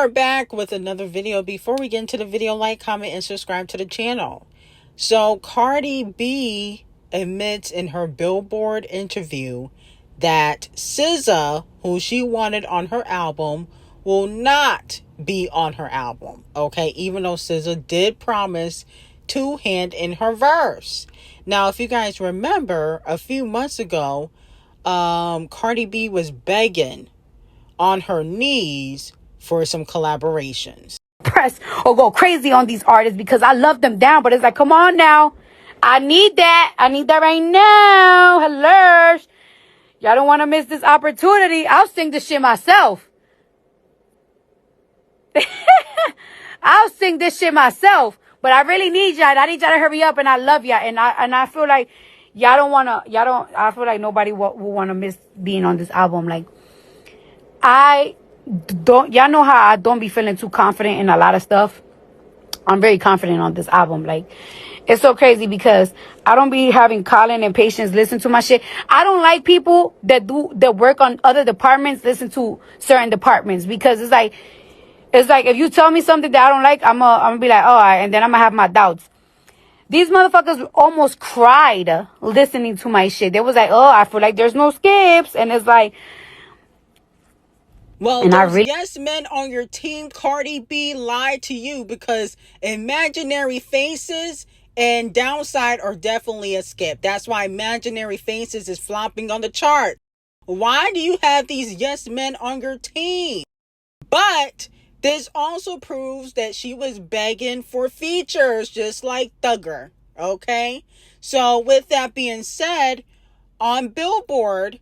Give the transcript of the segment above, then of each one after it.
are back with another video. Before we get into the video, like, comment, and subscribe to the channel. So Cardi B admits in her Billboard interview that SZA, who she wanted on her album, will not be on her album. Okay, even though SZA did promise to hand in her verse. Now, if you guys remember, a few months ago, Cardi B was begging on her knees for some collaborations. Press or go crazy on these artists because I love them down, but it's like, come on now. I need that right now. Hello. Y'all don't want to miss this opportunity. I'll sing this shit myself. I'll sing this shit myself. But I really need y'all. I need y'all to hurry up, and I love y'all. And I feel like I feel like nobody will want to miss being on this album. Like, y'all know how I don't be feeling too confident in a lot of stuff. I'm very confident on this album. Like, it's so crazy because I don't be having Colin and Patience listen to my shit. I don't like people that work on other departments listen to certain departments, because it's like if you tell me something that I don't like, I'm gonna be like, oh, and then I'm gonna have my doubts. These motherfuckers almost cried listening to my shit. They was like, oh, I feel like there's no skips, and it's like, well, those yes men on your team, Cardi B, lied to you, because Imaginary Faces and Downside are definitely a skip. That's why Imaginary Faces is flopping on the chart. Why do you have these yes men on your team? But this also proves that she was begging for features, just like Thugger. Okay? So with that being said, on Billboard,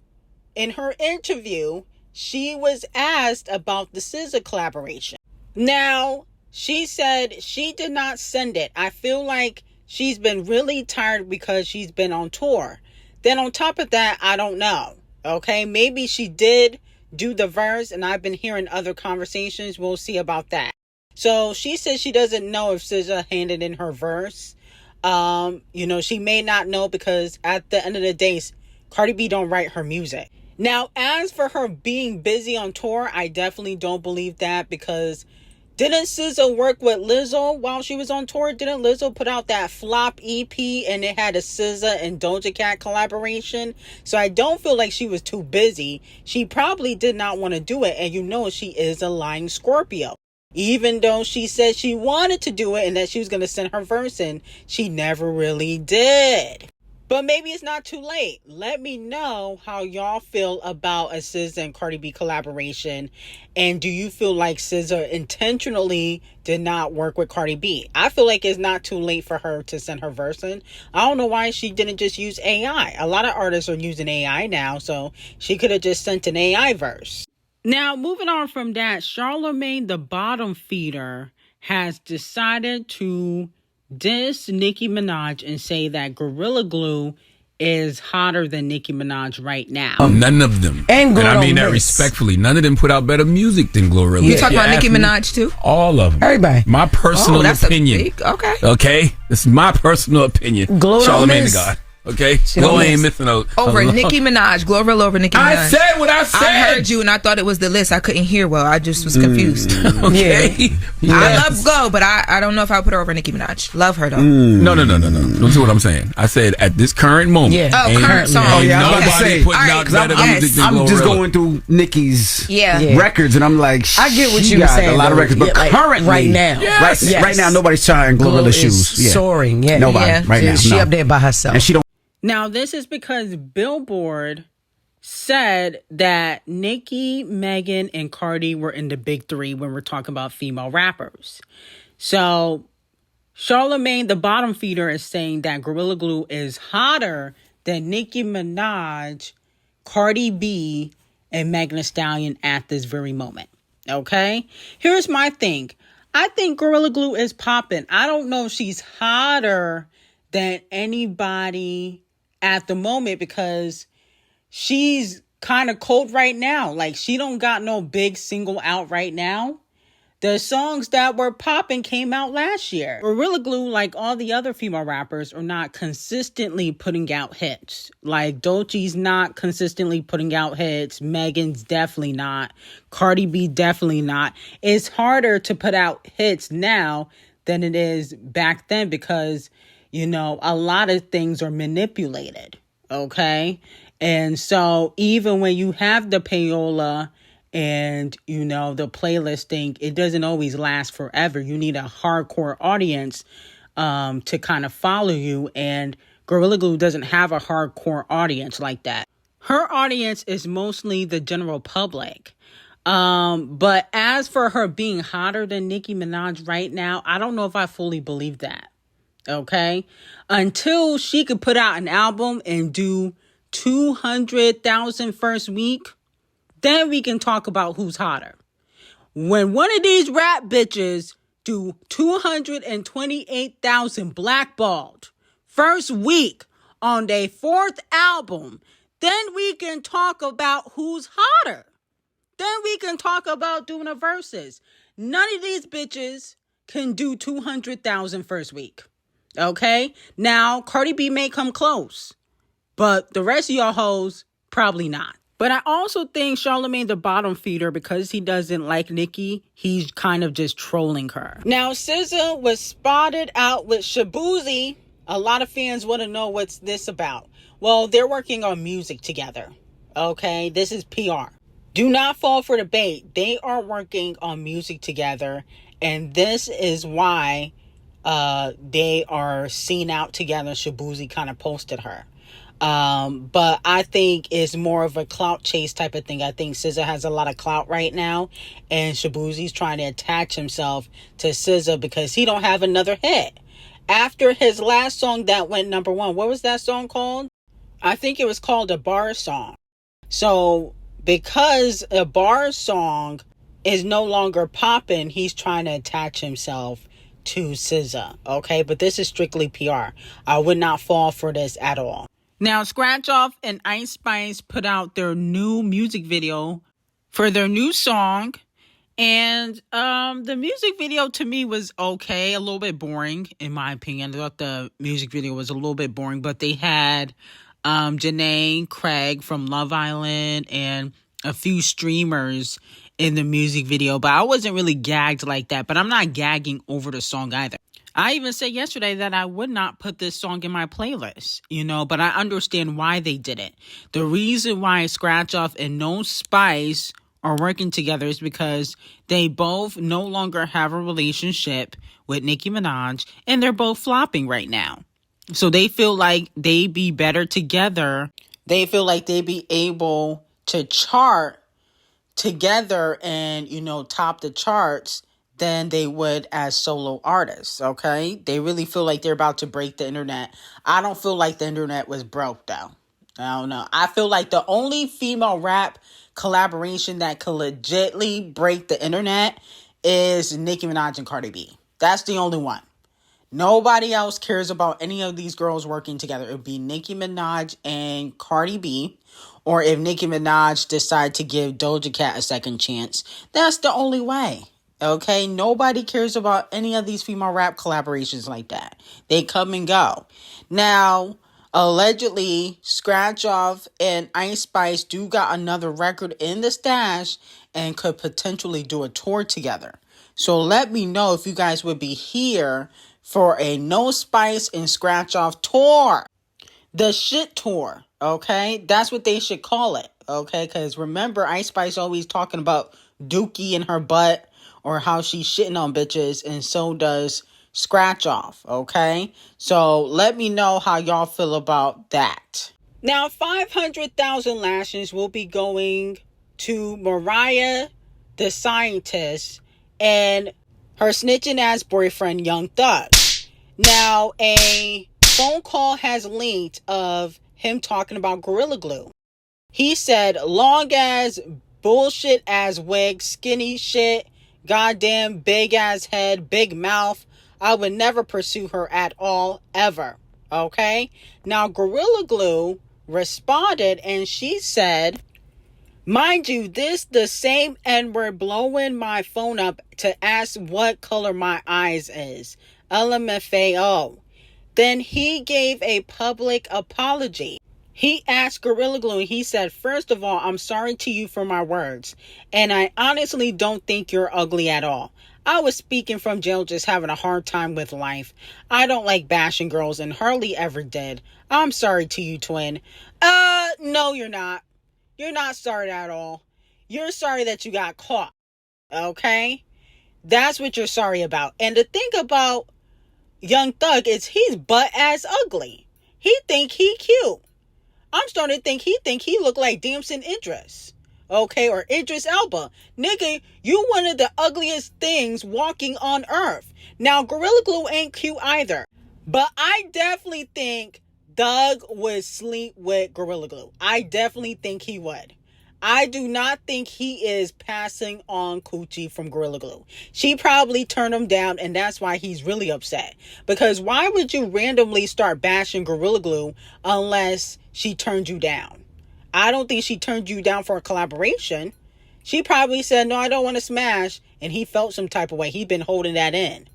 in her interview, she was asked about the SZA collaboration. Now, she said she did not send it. I feel like she's been really tired because she's been on tour. Then on top of that, I don't know. Okay, maybe she did do the verse, and I've been hearing other conversations. We'll see about that. So she says she doesn't know if SZA handed in her verse. She may not know, because at the end of the day, Cardi B don't write her music. Now, as for her being busy on tour, I definitely don't believe that, because didn't SZA work with Lizzo while she was on tour? Didn't Lizzo put out that flop EP and it had a SZA and Doja Cat collaboration? So I don't feel like she was too busy. She probably did not want to do it. And she is a lying Scorpio. Even though she said she wanted to do it and that she was going to send her verse in, she never really did. But maybe it's not too late. Let me know how y'all feel about a SZA and Cardi B collaboration. And do you feel like SZA intentionally did not work with Cardi B? I feel like it's not too late for her to send her verse in. I don't know why she didn't just use AI. A lot of artists are using AI now, so she could have just sent an AI verse. Now, moving on from that, Charlemagne the Bottom Feeder has decided to diss Nicki Minaj and say that Gorilla Glue is hotter than Nicki Minaj right now. None of them. And I mean that respectfully. None of them put out better music than GloRilla. You talking about Nicki Minaj too? All of them. Everybody. My personal opinion. Okay? This is my personal opinion. Charlemagne the God. Okay, Glo ain't missing out. Over Nicki Minaj, GloRilla over Nicki Minaj. I said what I said. I heard you and I thought it was the list. I couldn't hear well. I just was confused. Okay, I love Glo, but I don't know if I would put her over Nicki Minaj. Love her though. No. Don't see what I'm saying. I said at this current moment. Yeah. Oh, current song. Oh yeah. Nobody putting out better music than GloRilla. I'm just going through Nicki's records, and I'm like, I get what you were saying. A lot of records, but currently, right now, right now, nobody's trying GloRilla shoes. Soaring. Yeah. Nobody right now. She up there by herself, and she don't. Now, this is because Billboard said that Nicki, Megan, and Cardi were in the big three when we're talking about female rappers. So, Charlemagne, the Bottom Feeder, is saying that Gorilla Glue is hotter than Nicki Minaj, Cardi B, and Megan Thee Stallion at this very moment. Okay? Here's my thing. I think Gorilla Glue is popping. I don't know if she's hotter than anybody at the moment, because she's kind of cold right now. Like, she don't got no big single out right now. The songs that were popping came out last year. Gorilla Glue, like all the other female rappers, are not consistently putting out hits. Like Doechie's not consistently putting out hits. Megan's definitely not. Cardi B definitely not. It's harder to put out hits now than it is back then because, you know, a lot of things are manipulated. Okay? And so even when you have the payola and, you know, the playlist thing, it doesn't always last forever. You need a hardcore audience to kind of follow you. And Gorilla Glue doesn't have a hardcore audience like that. Her audience is mostly the general public. But as for her being hotter than Nicki Minaj right now, I don't know if I fully believe that. Okay? Until she could put out an album and do 200,000 first week, then we can talk about who's hotter. When one of these rap bitches do 228,000 blackballed first week on their fourth album, then we can talk about who's hotter. Then we can talk about doing a versus. None of these bitches can do 200,000 first week. Okay? Now, Cardi B may come close, but the rest of y'all hoes, probably not. But I also think Charlamagne the bottom feeder, because he doesn't like Nicki, he's kind of just trolling her. Now, SZA was spotted out with Shaboozey. A lot of fans want to know what's this about. Well, they're working on music together. Okay, this is PR. Do not fall for the bait. They are working on music together, and this is why they are seen out together. Shaboozey kind of posted her. But I think it's more of a clout chase type of thing. I think SZA has a lot of clout right now, and Shaboozey's trying to attach himself to SZA because he don't have another hit. After his last song that went number one, what was that song called? I think it was called a bar song. So because a bar song is no longer popping, he's trying to attach himself to SZA. Okay, but this is strictly PR. I would not fall for this at all. Now, Scratch Off and Ice Spice put out their new music video for their new song. And the music video to me was okay, a little bit boring, in my opinion. I thought the music video was a little bit boring, but they had Janae Craig from Love Island and a few streamers in the music video. But I wasn't really gagged like that, but I'm not gagging over the song either. I even said yesterday that I would not put this song in my playlist, you know, but I understand why they did it. The reason why Scratch Off and No Spice are working together is because they both no longer have a relationship with Nicki Minaj, and they're both flopping right now. So they feel like they be better together. They feel like they be able to chart together and, you know, top the charts than they would as solo artists, okay? They really feel like they're about to break the internet. I don't feel like the internet was broke, though. I don't know. I feel like the only female rap collaboration that could legitly break the internet is Nicki Minaj and Cardi B. That's the only one. Nobody else cares about any of these girls working together. It would be Nicki Minaj and Cardi B. Or if Nicki Minaj decide to give Doja Cat a second chance, that's the only way. Okay, nobody cares about any of these female rap collaborations like that. They come and go. Now, allegedly, Scratch Off and Ice Spice do got another record in the stash and could potentially do a tour together. So let me know if you guys would be here for a No Spice and Scratch Off tour. The shit tour, okay? That's what they should call it, okay? Because remember, Ice Spice always talking about Dookie in her butt, or how she's shitting on bitches, and so does Scratch Off, okay? So let me know how y'all feel about that. Now, 500,000 lashes will be going to Mariah the Scientist and her snitching ass boyfriend, Young Thug. Now, a phone call has leaked of him talking about Gorilla Glue. He said, long as bullshit ass wig, skinny shit, goddamn big ass head, big mouth, I would never pursue her at all, ever. Okay? Now, Gorilla Glue responded and she said, Mind you, this the same N-word blowing my phone up to ask what color my eyes is. LMFAO. Then he gave a public apology. He asked Gorilla Glue, he said, first of all, I'm sorry to you for my words. And I honestly don't think you're ugly at all. I was speaking from jail just having a hard time with life. I don't like bashing girls and hardly ever did. I'm sorry to you, twin. No, you're not. You're not sorry at all. You're sorry that you got caught. Okay? That's what you're sorry about. And the thing about Young Thug is he's butt-ass ugly. He think he cute. I'm starting to think he look like Damson Idris. Okay? Or Idris Elba. Nigga, you one of the ugliest things walking on earth. Now, Gorilla Glue ain't cute either. But I definitely think Thug would sleep with Gorilla Glue. I definitely think he would. I do not think he is passing on coochie from Gorilla Glue. She probably turned him down, and that's why he's really upset. Because why would you randomly start bashing Gorilla Glue unless she turned you down? I don't think she turned you down for a collaboration. She probably said, no, I don't want to smash, and he felt some type of way. He'd been holding that in.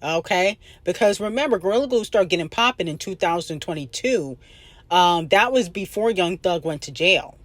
Okay? Because remember, Gorilla Glue started getting popping in 2022. That was before Young Thug went to jail.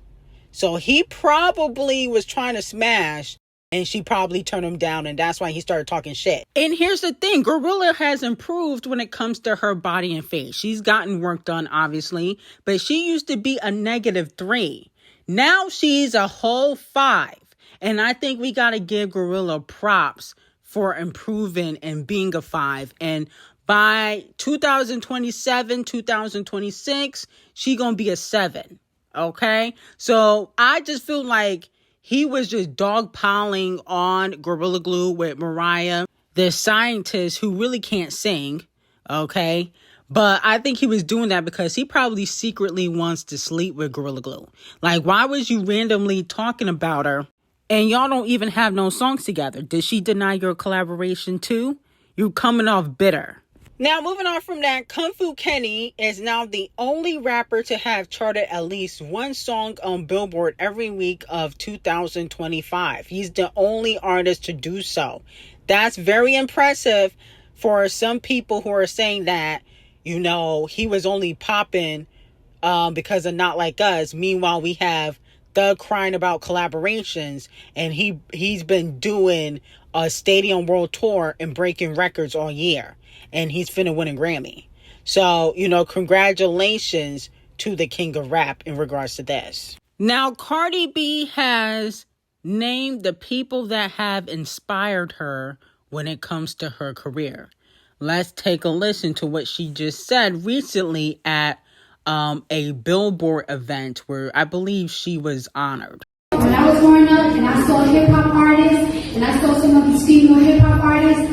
So he probably was trying to smash, and she probably turned him down, and that's why he started talking shit. And here's the thing. GloRilla has improved when it comes to her body and face. She's gotten work done, obviously, but she used to be a -3. Now she's a whole 5. And I think we got to give GloRilla props for improving and being a 5. And by 2027, 2026, she gonna be a 7. Okay? So I just feel like he was just dogpiling on Gorilla Glue with Mariah, the scientist who really can't sing. Okay? But I think he was doing that because he probably secretly wants to sleep with Gorilla Glue. Like, why was you randomly talking about her and y'all don't even have no songs together? Did she deny your collaboration too? You're coming off bitter. Now, moving on from that, Kung Fu Kenny is now the only rapper to have charted at least one song on Billboard every week of 2025. He's the only artist to do so. That's very impressive for some people who are saying that, you know, he was only popping because of Not Like Us. Meanwhile, we have Thug crying about collaborations, and he's been doing a stadium world tour and breaking records all year. And he's finna win a Grammy. So, you know, congratulations to the king of rap in regards to this. Now, Cardi B has named the people that have inspired her when it comes to her career. Let's take a listen to what she just said recently at a Billboard event where I believe she was honored. When I was growing up and I saw hip-hop artists and I saw some of these female hip-hop artists,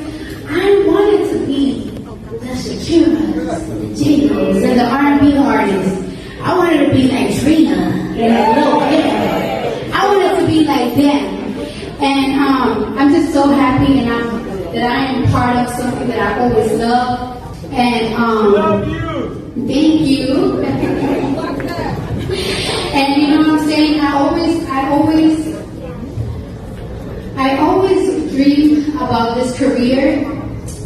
I wanted to be the Shakiras, the Jingles, and the R&B artists. I wanted to be like Trina and Lil Kim. I wanted to be like them. And I'm just so happy that I am part of something that I always love. And thank you. And you know what I'm saying? I always dreamed about this career.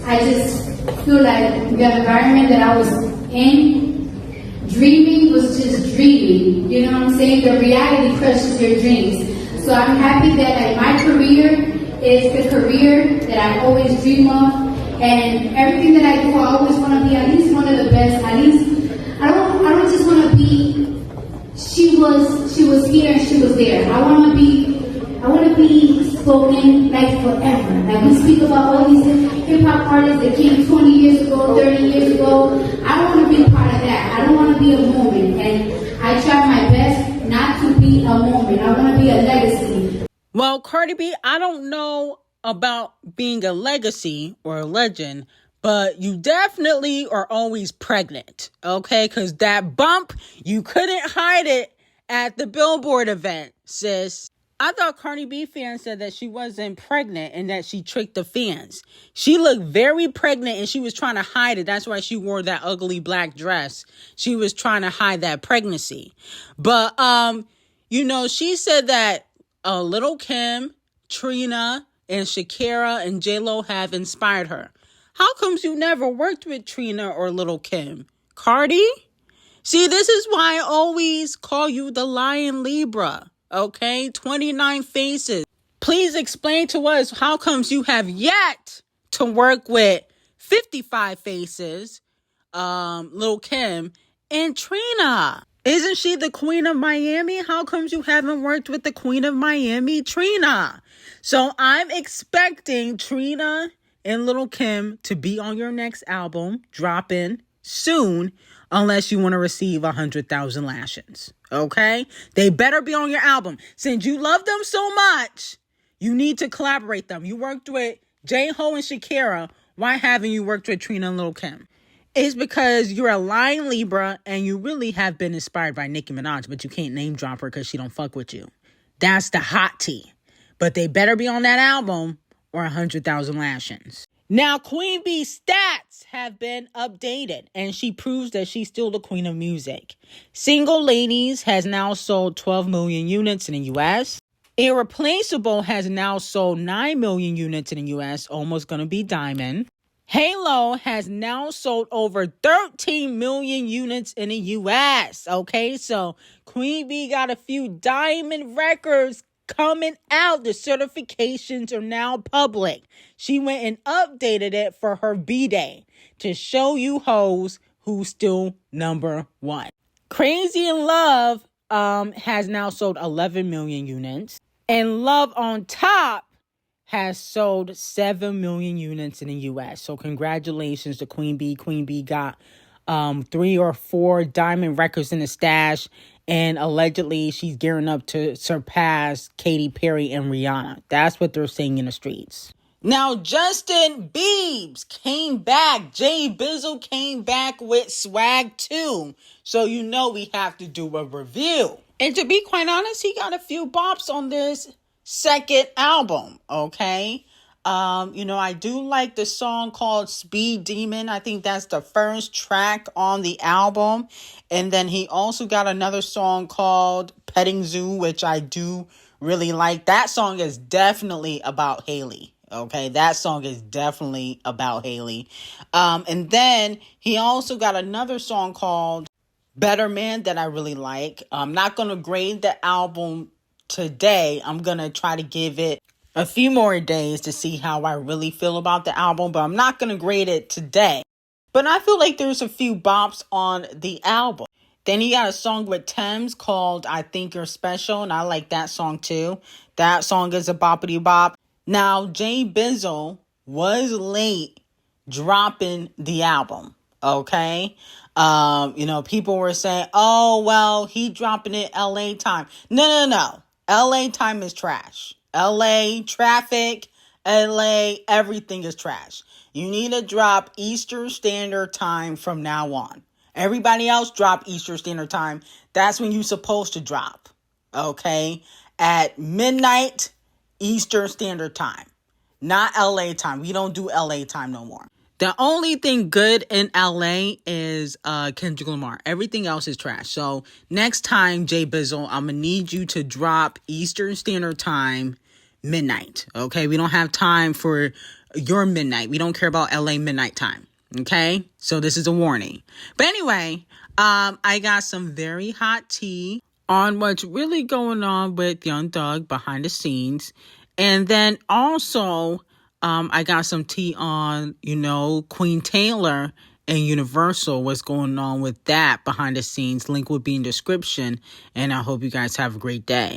I just feel like the environment that I was in, dreaming was just dreaming. You know what I'm saying? The reality crushes your dreams. So I'm happy that like my career is the career that I always dream of. And everything that I do, I always want to be at least one of the best. At least I don't just want to be she was here and she was there. I want to be spoken like forever. Like we speak about all these hip hop artists that came 20 years ago, 30 years ago. I don't want to be a part of that. I don't want to be a moment. And I try my best not to be a moment. I want to be a legacy. Well, Cardi B, I don't know about being a legacy or a legend, but you definitely are always pregnant, okay? Because that bump, you couldn't hide it at the Billboard event, sis. I thought Cardi B fans said that she wasn't pregnant and that she tricked the fans. She looked very pregnant and she was trying to hide it. That's why she wore that ugly black dress. She was trying to hide that pregnancy. But, You know, she said that Lil' Kim, Trina, and Shakira and J-Lo have inspired her. How comes you never worked with Trina or Lil' Kim? Cardi? See, this is why I always call you the Lion Libra, okay? 29 faces. Please explain to us how comes you have yet to work with 55 faces, Lil' Kim, and Trina. Isn't she the queen of Miami? How comes you haven't worked with the queen of Miami, Trina? So I'm expecting Trina and Lil' Kim to be on your next album, dropping soon, unless you want to receive 100,000 lashes. Okay? They better be on your album. Since you love them so much, you need to collaborate them. You worked with J-Ho and Shakira. Why haven't you worked with Trina and Lil' Kim? It's because you're a Lion Libra and you really have been inspired by Nicki Minaj, but you can't name drop her because she don't fuck with you. That's the hot tea. But they better be on that album or 100,000 lashes. Now, Queen B's stats have been updated, and she proves that she's still the queen of music. Single Ladies has now sold 12 million units in the U.S. Irreplaceable has now sold 9 million units in the U.S., almost going to be Diamond. Halo has now sold over 13 million units in the U.S., okay? So Queen B got a few Diamond records coming out. The certifications are now public. She went and updated it for her B-Day to show you hoes who's still number one. Crazy in Love has now sold 11 million units. And Love on Top has sold 7 million units in the U.S. So congratulations to Queen B. Queen B got 3 or 4 diamond records in the stash. And allegedly, she's gearing up to surpass Katy Perry and Rihanna. That's what they're saying in the streets. Now, Justin Biebs came back. Jay Bizzle came back with Swag 2. So you know we have to do a review. And to be quite honest, he got a few bops on this second album, okay? I do like the song called Speed Demon. I think that's the first track on the album. And then he also got another song called Petting Zoo, which I do really like. That song is definitely about Haley. Okay, that song is definitely about Haley. And then he also got another song called Better Man that I really like. I'm not going to grade the album today. I'm going to try to give it a few more days to see how I really feel about the album, but I'm not going to grade it today. But I feel like there's a few bops on the album. Then he got a song with Thames called I Think You're Special, and I like that song too. That song is a boppity bop. Now, Jay Bizzle was late dropping the album, okay? People were saying, oh, well, he dropping it LA time. No. LA time is trash. LA traffic, LA, everything is trash. You need to drop Eastern Standard Time from now on. Everybody else drop Eastern Standard Time. That's when you're supposed to drop, okay? At midnight Eastern Standard Time, not LA time. We don't do LA time no more. The only thing good in LA is Kendrick Lamar. Everything else is trash. So next time, Jay Bizzle, I'm going to need you to drop Eastern Standard Time midnight. Okay? We don't have time for your midnight. We don't care about LA midnight time. Okay? So this is a warning. But anyway, I got some very hot tea on what's really going on with Young Thug behind the scenes. And then also, I got some tea on, Queen Taylor and Universal, what's going on with that behind the scenes. Link will be in the description. And I hope you guys have a great day.